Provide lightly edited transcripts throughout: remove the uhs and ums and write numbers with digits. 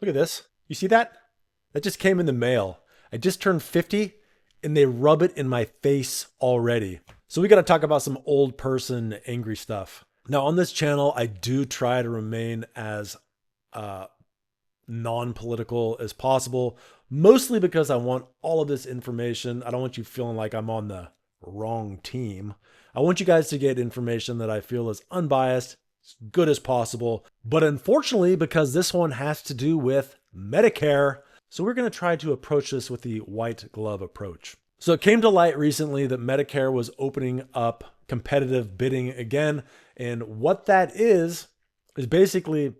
Look at this. You see that? That just came in the mail. I just turned 50 and they rub it in my face already. So we got to talk about some old person angry stuff. Now on this channel, I do try to remain as non-political as possible, mostly because I want all of this information. I don't want you feeling like I'm on the wrong team. I want you guys to get information that I feel is unbiased, as good as possible. But unfortunately, because this one has to do with Medicare, so we're going to try to approach this with the white glove approach. So it came to light recently that Medicare was opening up competitive bidding again. And what that is basically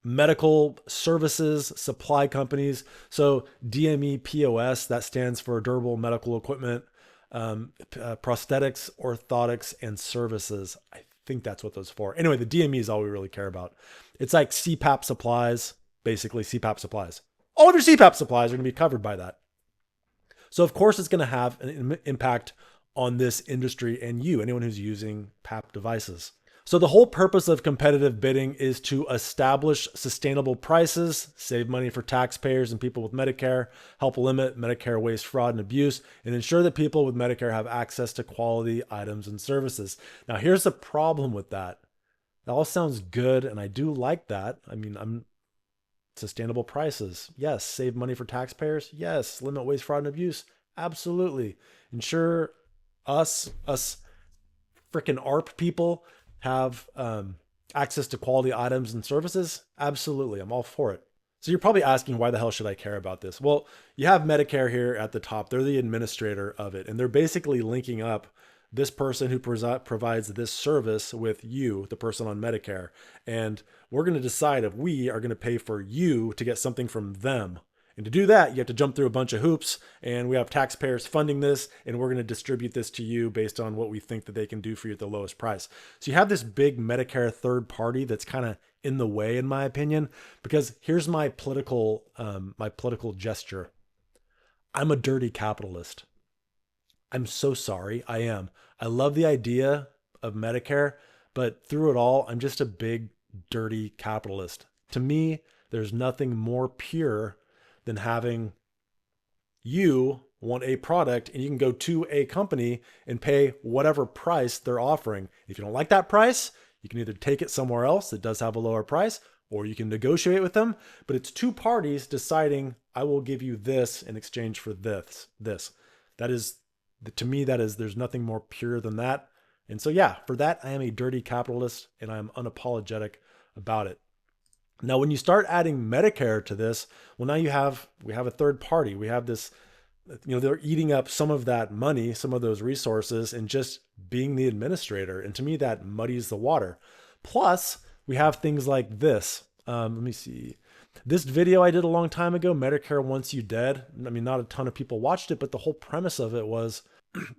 medical services supply companies. So DME POS, that stands for durable medical equipment, prosthetics, orthotics, and services. I think that's what those are for. Anyway, the DME is all we really care about. It's like CPAP supplies, basically CPAP supplies. All of your CPAP supplies are going to be covered by that. So of course it's going to have an impact on this industry and you, anyone who's using PAP devices. So the whole purpose of competitive bidding is to establish sustainable prices, save money for taxpayers and people with Medicare, help limit Medicare waste, fraud, and abuse, and ensure that people with Medicare have access to quality items and services. Now, here's the problem with that. That all sounds good, and I do like that. I mean, sustainable prices. Yes. Save money for taxpayers. Yes. Limit waste, fraud, and abuse. Absolutely. Ensure us freaking ARP people have access to quality items and services? Absolutely. I'm all for it. So you're probably asking, why the hell should I care about this? Well, you have Medicare here at the top. They're the administrator of it. And they're basically linking up this person who provides this service with you, the person on Medicare. And we're going to decide if we are going to pay for you to get something from them. And to do that, you have to jump through a bunch of hoops, and we have taxpayers funding this, and we're going to distribute this to you based on what we think that they can do for you at the lowest price. So you have this big Medicare third party that's kind of in the way, in my opinion, because here's my political gesture. I'm a dirty capitalist. I'm so sorry. I am. I love the idea of Medicare, but through it all, I'm just a big, dirty capitalist. To me, there's nothing more pure than having you want a product and you can go to a company and pay whatever price they're offering. If you don't like that price, you can either take it somewhere else that does have a lower price, or you can negotiate with them. But it's two parties deciding, I will give you this in exchange for this. That is, to me, there's nothing more pure than that. And so yeah, for that, I am a dirty capitalist and I'm unapologetic about it. Now, when you start adding Medicare to this, well, now we have a third party. We have this, they're eating up some of that money, some of those resources, and just being the administrator. And to me, that muddies the water. Plus, we have things like this. Let me see. This video I did a long time ago, Medicare Wants You Dead. I mean, not a ton of people watched it, but the whole premise of it was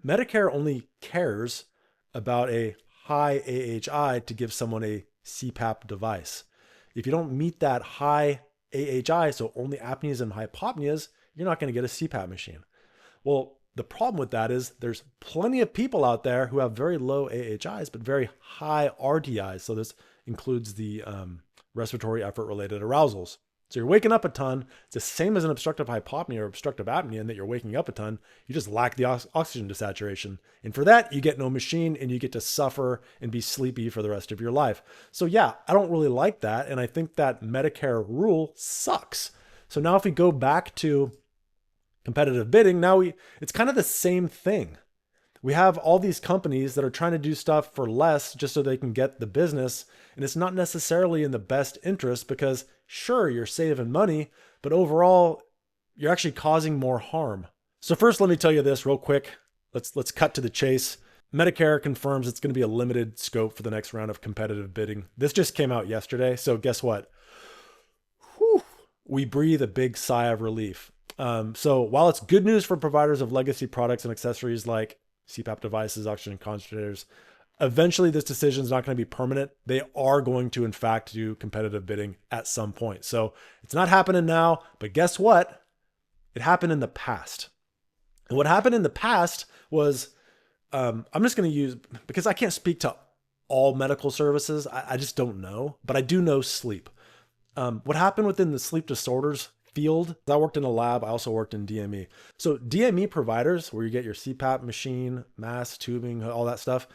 Medicare only cares about a high AHI to give someone a CPAP device. If you don't meet that high AHI, so only apneas and hypopneas, you're not going to get a CPAP machine. Well, the problem with that is there's plenty of people out there who have very low AHIs, but very high RDIs. So this includes the respiratory effort related arousals. So you're waking up a ton. It's the same as an obstructive hypopnea or obstructive apnea in that you're waking up a ton. You just lack the oxygen desaturation. And for that, you get no machine and you get to suffer and be sleepy for the rest of your life. So yeah, I don't really like that. And I think that Medicare rule sucks. So now if we go back to competitive bidding, it's kind of the same thing. We have all these companies that are trying to do stuff for less just so they can get the business. And it's not necessarily in the best interest because sure, you're saving money, but overall, you're actually causing more harm. So first, let me tell you this real quick. Let's cut to the chase. Medicare confirms it's going to be a limited scope for the next round of competitive bidding. This just came out yesterday. So guess what? Whew, we breathe a big sigh of relief. So while it's good news for providers of legacy products and accessories like CPAP devices, oxygen concentrators, eventually this decision is not going to be permanent. They are going to, in fact, do competitive bidding at some point. So it's not happening now, but guess what? It happened in the past. And what happened in the past was, I'm just going to use, because I can't speak to all medical services. I just don't know, but I do know sleep. What happened within the sleep disorders field, I worked in a lab. I also worked in DME. So DME providers, where you get your CPAP machine, mask, tubing, all that stuff,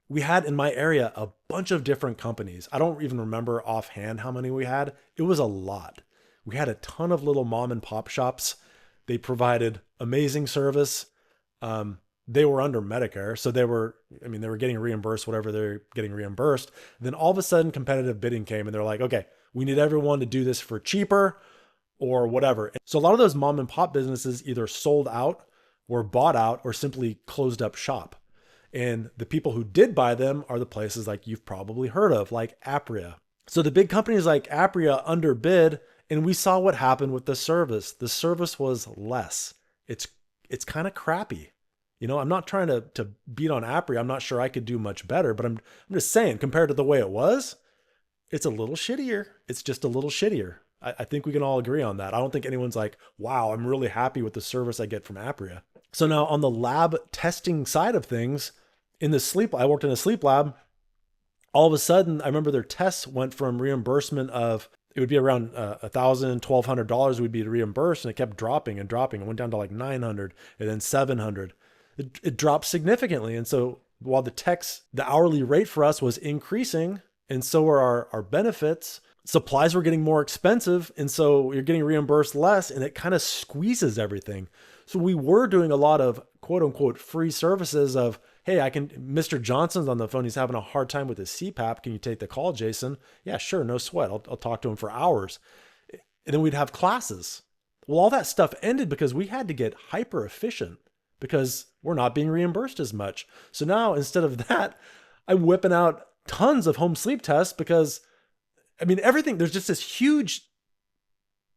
we had in my area a bunch of different companies. I don't even remember offhand how many we had. It was a lot. We had a ton of little mom and pop shops. They provided amazing service. They were under Medicare. So they were getting reimbursed, whatever they're getting reimbursed. Then all of a sudden competitive bidding came and they're like, okay, we need everyone to do this for cheaper or whatever. So a lot of those mom and pop businesses either sold out or bought out or simply closed up shop. And the people who did buy them are the places like you've probably heard of, like Apria. So the big companies like Apria underbid, and we saw what happened with the service. The service was less. It's kind of crappy. I'm not trying to beat on Apria. I'm not sure I could do much better, but I'm just saying, compared to the way it was, it's a little shittier. It's just a little shittier. I think we can all agree on that. I don't think anyone's like, wow, I'm really happy with the service I get from Apria. So now on the lab testing side of things, I worked in a sleep lab. All of a sudden, I remember their tests went from reimbursement of, it would be around $1,000, $1,200 would be reimbursed, and it kept dropping and dropping. It went down to like 900 and then 700. It dropped significantly. And so while the hourly rate for us was increasing, and so were our benefits, supplies were getting more expensive. And so you're getting reimbursed less, and it kind of squeezes everything. So we were doing a lot of quote unquote free services of, hey, Mr. Johnson's on the phone. He's having a hard time with his CPAP. Can you take the call, Jason? Yeah, sure. No sweat. I'll talk to him for hours. And then we'd have classes. Well, all that stuff ended because we had to get hyper efficient because we're not being reimbursed as much. So now instead of that, I'm whipping out tons of home sleep tests because everything, there's just this huge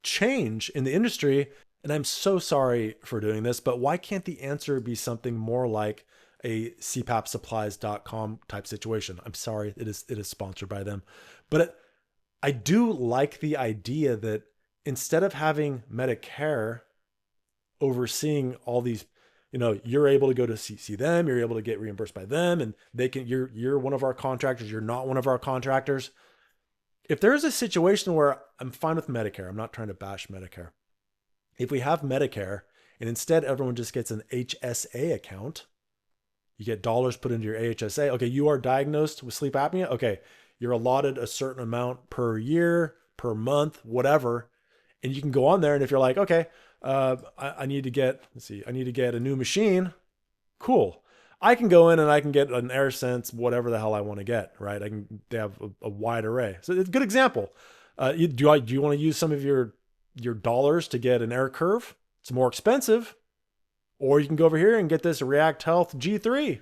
change in the industry. And I'm so sorry for doing this, but why can't the answer be something more like a CPAPsupplies.com type situation? I'm sorry, it is sponsored by them. But I do like the idea that instead of having Medicare overseeing all these, you're able to go to see them, you're able to get reimbursed by them, and you're one of our contractors, you're not one of our contractors. If there's a situation where I'm fine with Medicare, I'm not trying to bash Medicare. If we have Medicare and instead everyone just gets an HSA account, you get dollars put into your HSA. Okay, you are diagnosed with sleep apnea. Okay, you're allotted a certain amount per year, per month, whatever. And you can go on there, and if you're like, okay, I need to get a new machine. Cool. I can go in and I can get an AirSense, whatever the hell I want to get, right? They have a wide array. So it's a good example. Do you want to use some of your dollars to get an Air Curve? It's more expensive. Or you can go over here and get this React Health G3.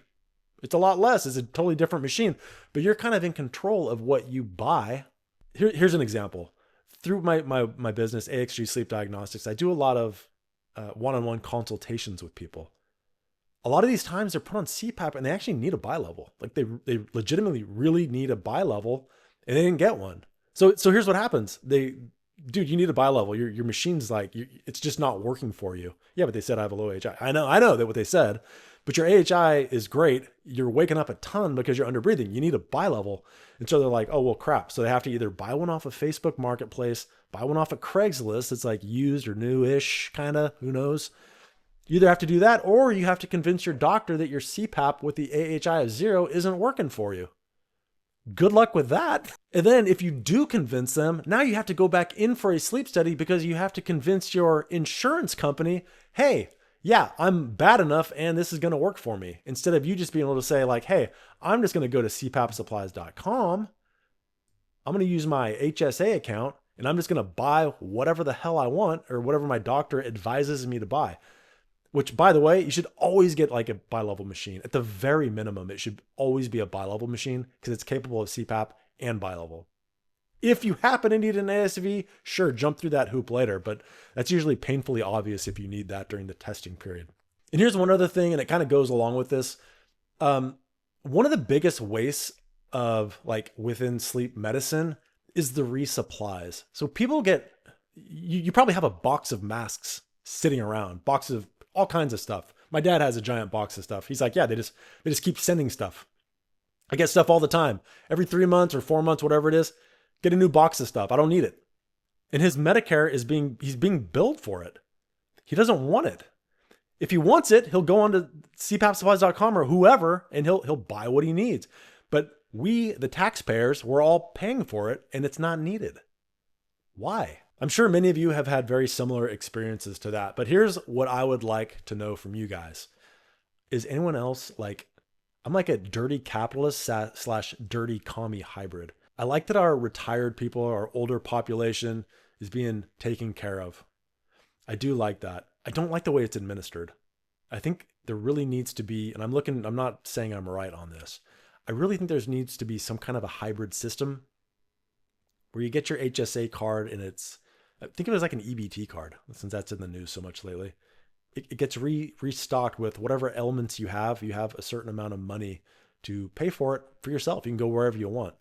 It's a lot less. It's a totally different machine, but you're kind of in control of what you buy. Here's an example. Through my business, AXG Sleep Diagnostics, I do a lot of one-on-one consultations with people. A lot of these times they're put on CPAP and they actually need a bilevel. Like they legitimately really need a bilevel, and they didn't get one. So here's what happens. Dude, you need a bilevel. Your machine's like, it's just not working for you. Yeah, but they said I have a low AHI. I know that what they said, but your AHI is great. You're waking up a ton because you're under breathing. You need a bilevel. And so they're like, oh, well, crap. So they have to either buy one off of Facebook Marketplace, buy one off of Craigslist. It's like used or new-ish, kind of, who knows? You either have to do that, or you have to convince your doctor that your CPAP with the AHI of 0 isn't working for you. Good luck with that. And then if you do convince them, now you have to go back in for a sleep study because you have to convince your insurance company, hey, yeah, I'm bad enough and this is going to work for me. Instead of you just being able to say like, hey, I'm just going to go to CPAPsupplies.com. I'm going to use my HSA account and I'm just going to buy whatever the hell I want or whatever my doctor advises me to buy. Which, by the way, you should always get like a bilevel machine. At the very minimum, it should always be a bilevel machine because it's capable of CPAP and bilevel. If you happen to need an ASV, sure, jump through that hoop later, but that's usually painfully obvious if you need that during the testing period. And here's one other thing, and it kind of goes along with this. One of the biggest wastes of like within sleep medicine is the resupplies. So people you probably have a box of masks sitting around, boxes of all kinds of stuff. My dad has a giant box of stuff. He's like, yeah, they just keep sending stuff. I get stuff all the time. Every 3 months or 4 months, whatever it is, Get a new box of stuff. I don't need it. And his Medicare he's being billed for it. He doesn't want it. If he wants it, he'll go on to CPAPsupplies.com or whoever, and he'll buy what he needs. But we, the taxpayers, we're all paying for it, and it's not needed. Why? I'm sure many of you have had very similar experiences to that. But here's what I would like to know from you guys. Is anyone else like, I'm like a dirty capitalist / dirty commie hybrid. I like that our retired people, our older population is being taken care of. I do like that. I don't like the way it's administered. I think there really needs to be, and I'm not saying I'm right on this. I really think there needs to be some kind of a hybrid system where you get your HSA card and think of it as like an EBT card, since that's in the news so much lately. It gets restocked with whatever elements you have. You have a certain amount of money to pay for it for yourself. You can go wherever you want.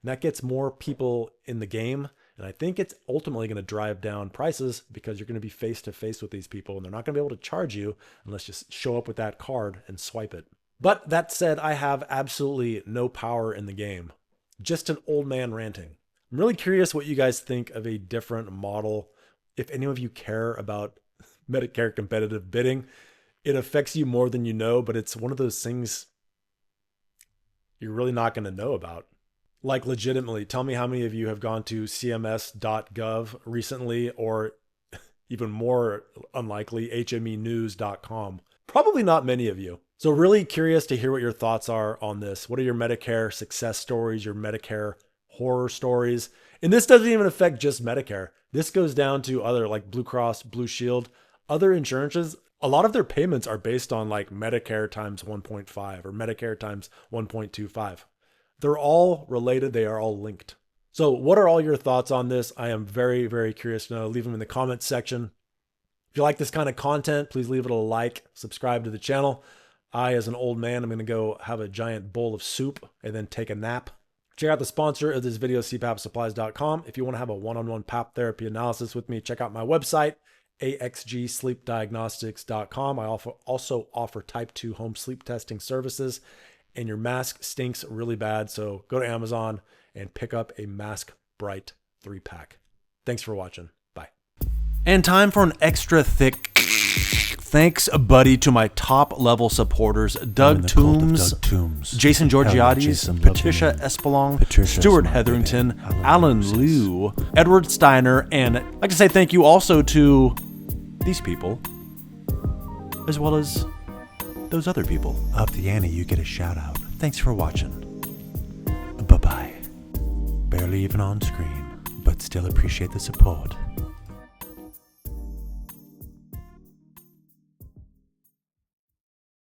And that gets more people in the game. And I think it's ultimately going to drive down prices because you're going to be face to face with these people and they're not going to be able to charge you unless you show up with that card and swipe it. But that said, I have absolutely no power in the game. Just an old man ranting. I'm really curious what you guys think of a different model. If any of you care about Medicare competitive bidding, it affects you more than you know, but it's one of those things you're really not going to know about. Like legitimately, tell me how many of you have gone to cms.gov recently, or even more unlikely, hmenews.com. Probably not many of you. So really curious to hear what your thoughts are on this. What are your Medicare success stories, your Medicare horror stories? And this doesn't even affect just Medicare. This goes down to other like Blue Cross, Blue Shield, other insurances. A lot of their payments are based on like Medicare times 1.5 or Medicare times 1.25. They're all related. They are all linked. So what are all your thoughts on this? I am very, very curious to know. Leave them in the comments section. If you like this kind of content, please leave it a like, subscribe to the channel. I, as an old man, I'm going to go have a giant bowl of soup and then take a nap. Check out the sponsor of this video, CPAPsupplies.com. If you want to have a one-on-one PAP therapy analysis with me, check out my website, axgsleepdiagnostics.com. I also offer type 2 home sleep testing services. And your mask stinks really bad, so go to Amazon and pick up a Mask Bright 3-pack. Thanks for watching. Bye. And time for an extra thick thanks, buddy, to my top-level supporters, Doug Toombs, Jason Georgiades, Patricia Espelong, Stuart Hetherington, Alan Liu, Edward Steiner, and I'd like to say thank you also to these people, as well as those other people. Up the ante, you get a shout out. Thanks for watching. Bye-bye. Barely even on screen, but still appreciate the support.